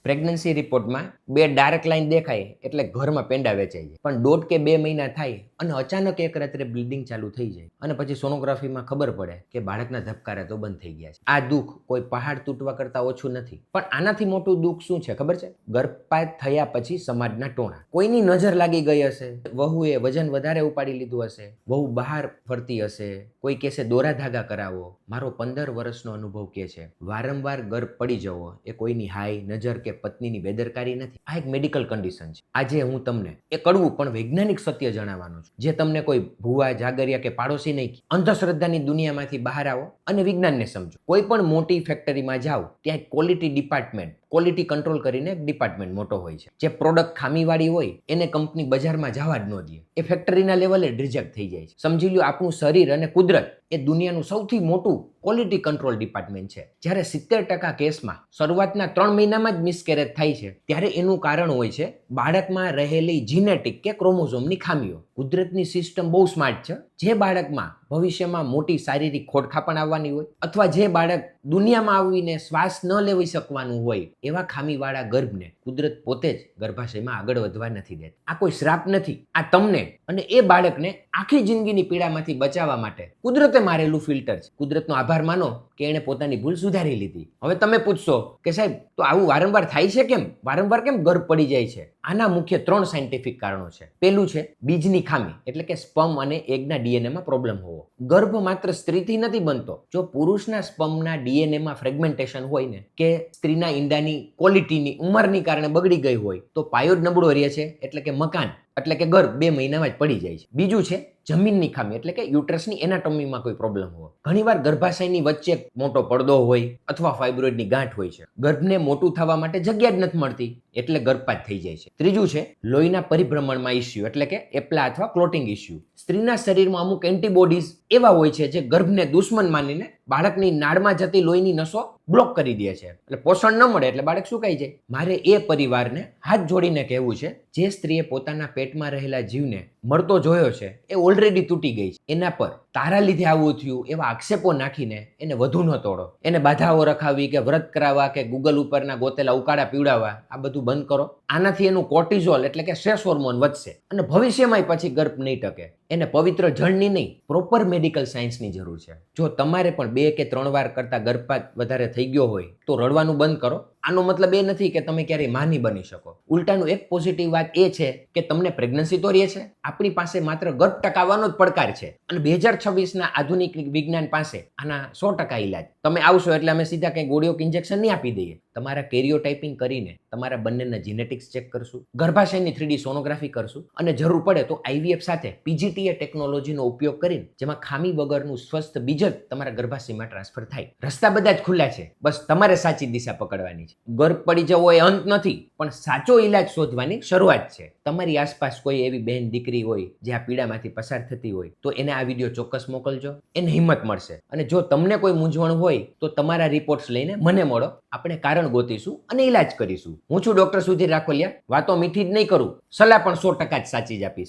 Pregnancy રિપોર્ટમાં 2 dark line દેખાય એટલે ઘરમાં પેંડા વેચાઈ જાય, પણ 1.5 કે 2 મહિના થાય અને અચાનક એક રાત્રે બ્લીડિંગ ચાલુ થઈ જાય અને પછી સોનોગ્રાફીમાં ખબર પડે કે બાળકના ધબકારા તો બંધ થઈ ગયા છે. આ દુઃખ કોઈ પહાડ તૂટવા કરતા ઓછું નથી. પણ આનાથી મોટું દુઃખ શું છે ખબર છે? ગર્ભપાત થયા પછી સમાજના ટોણા. કોઈની નજર લાગી ગઈ હશે, વહુએ વજન વધારે ઉપાડી લીધું હશે, વહુ બહાર ફરતી હશે, કોઈ કહેશે દોરા ધાગા કરાવો. મારો 15 વર્ષનો અનુભવ કહે છે વારંવાર ગર્ભ પડી જવો એ કોઈની હાય, નજર કે પત્નીની બેદરકારી નથી. આ એક મેડિકલ કન્ડિશન છે. આજે હું તમને એ કડવું પણ વૈજ્ઞાનિક સત્ય જણાવવાનું છું, જે તમને કોઈ ભુવા, જાગરિયા કે પાડોશી નહીં. અંધશ્રદ્ધાની દુનિયામાંથી બહાર આવો અને વિજ્ઞાનને સમજો. કોઈ પણ મોટી ફેક્ટરીમાં જાઓ ત્યાં ક્વોલિટી ડિપાર્ટમેન્ટ, ક્વોલિટી કંટ્રોલ કરીને એક ડિપાર્ટમેન્ટ મોટો હોય છે. જે પ્રોડક્ટ ખામીવાળી હોય એને કંપની બજારમાં જવા જ ન દે, એ ફેક્ટરીના લેવલે રિજેક્ટ થઈ જાય છે. સમજી લો, આપણું શરીર અને કુદરત એ દુનિયાનું સૌથી મોટું ક્વોલિટી કંટ્રોલ ડિપાર્ટમેન્ટ છે. જ્યારે 70% કેસમાં શરૂઆતના 3 મહિનામાં જ મિસકેરેજ થાય છે, ત્યારે એનું કારણ હોય છે બાળકમાં રહેલી જીનેટિક કે ક્રોમોઝોમની ખામીઓ. કુદરતની સિસ્ટમ બહુ સ્માર્ટ છે. જે બાળકમાં ભવિષ્યમાં મોટી શારીરિક ખોડખાપણ આવવાની હોય, અથવા જે બાળક દુનિયામાં આવીને શ્વાસ ન લેવી શકવાનું હોય, એવા ખામીવાળા ગર્ભને કુદરત પોતે જ ગર્ભાશયમાં આગળ વધવા નથી દેતી. આ કોઈ શ્રાપ નથી. આ તમને અને એ બાળકને આખી જિંદગીની પીડામાંથી બચાવવા માટે કુદરતે મારેલું ફિલ્ટર છે. કુદરતનો આભાર માનો કે એણે પોતાની ભૂલ સુધારી લીધી. હવે તમે પૂછશો કે સાહેબ, તો આવું વારંવાર થાય છે કેમ? વારંવાર કેમ ગર્ભ પડી જાય છે? આના મુખ્ય 3 સાયન્ટિફિક કારણો છે. પહેલું છે બીજની ખામી, એટલે કે સ્પર્મ અને એગના ડીએનએમાં પ્રોબ્લેમ હોવો. ગર્ભ માત્ર સ્ત્રીથી નથી બનતો. જો પુરુષના સ્પર્મના ડીએનએમાં ફ્રેગમેન્ટેશન હોય ને, કે સ્ત્રીના ઈંડાની ક્વોલિટીની ઉંમરની કારણે બગડી ગઈ હોય, તો પાયો જ નબળો રહે છે, એટલે કે મકાન, એટલે કે ગર્ભ 2 મહિનામાં જ પડી જાય છે. બીજું છે જમીનની ખામી, એટલે કે યુટ્રસની એનાટોમીમાં કોઈ પ્રોબ્લેમ હોવો. ઘણીવાર ગર્ભાશયની વચ્ચે મોટો પડદો હોય અથવા ફાઇબ્રોઇડની ગાંઠ હોય છે. ગર્ભને મોટું થવા માટે જગ્યા જ નથી મળતી, એટલે ગર્ભપાત થઈ જાય છે. ત્રીજું છે લોહીના પરિભ્રમણમાં ઇસ્યુ, એટલે કે એપ્લા અથવા ક્લોટિંગ ઇસ્યુ. સ્ત્રીના શરીરમાં અમુક એન્ટીબોડીઝ એવા હોય છે જે ગર્ભને દુશ્મન માનીને બાળકની નાળમાં જતી લોહીની નસો બ્લોક કરી દે છે, એટલે પોષણ ન મળે એટલે બાળક સુકાઈ જાય. મારે એ પરિવારને હાથ જોડીને કહેવું છે, જે સ્ત્રીએ પોતાના પેટમાં રહેલા જીવને મળતો જોયો છે એ ઓલરેડી તૂટી ગઈ છે. એના પર તારા લીધે આવું થયું એવા આક્ષેપો નાખીને એને વધુ ન તોડો. એને બાધાઓ રખાવી કે વ્રત કરાવવા કે ગૂગલ ઉપરના ગોતેલા ઉકાળા પીવડાવવા, આ બધું બંધ કરો. આનાથી એનું કોર્ટિઝોલ એટલે કે સ્ટ્રેસ હોર્મોન વધશે અને ભવિષ્યમાં પછી ગર્ભ નહીં ટકે. એને પવિત્ર જળની નહીં, પ્રોપર મેડિકલ સાયન્સની જરૂર છે. જો તમારે પણ 2 કે 3 વાર કરતા ગર્ભપાત વધારે થઈ ગયો હોય તો રડવાનું બંધ કરો. આનો મતલબ એ નથી કે તમે ક્યારેય માં નહીં બની શકો. ઉલટાનું એક પોઝિટિવ વાત એ છે કે તમને પ્રેગ્નન્સી તો રહે છે. આપણી પાસે માત્ર ગર્ભ ટકાવવાનો જ પડકાર છે અને 2026ના આધુનિક વિજ્ઞાન પાસે આના 100% ઈલાજ. તમે આવશો એટલે અમે સીધા કંઈ ગોળીઓ કે ઇન્જેક્શન નહીં આપી દઈએ. તમારા કેરિયોટાઇપિંગ કરીને તમારા બંનેના જીનેટિક્સ ચેક કરશું, ગર્ભાશયની 3D સોનોગ્રાફી કરશું અને જરૂર પડે તો IVF સાથે PGTA ટેકનોલોજીનો ઉપયોગ કરીને જેમાં ખામી વગરનું સ્વસ્થ બીજ જ તમારા ગર્ભાશયમાં ટ્રાન્સફર થાય. રસ્તા બધા જ ખુલ્લા છે, બસ તમારે સાચી દિશા પકડવાની છે. ગર્ભ પડી જવો એ અંત નથી, પણ સાચો ઈલાજ શોધવાની શરૂઆત છે. તમારી આસપાસ કોઈ એવી બહેન દીકરી હોય જે આ પીડામાંથી પસાર થતી હોય તો એને આ વિડીયો ચોક્કસ મોકલજો. એને હિંમત મળશે. અને જો તમને કોઈ મૂંઝવણ હોય તો તમારા રિપોર્ટ્સ લઈને મને મળો. આપણે કારણ ગોતીશું અને ઈલાજ કરીશું. હું છું ડોક્ટર સુધીર રાખોલિયા. વાતો મીઠી જ નહીં કરું, સલાહ પણ 100% જ સાચી જ આપીશ.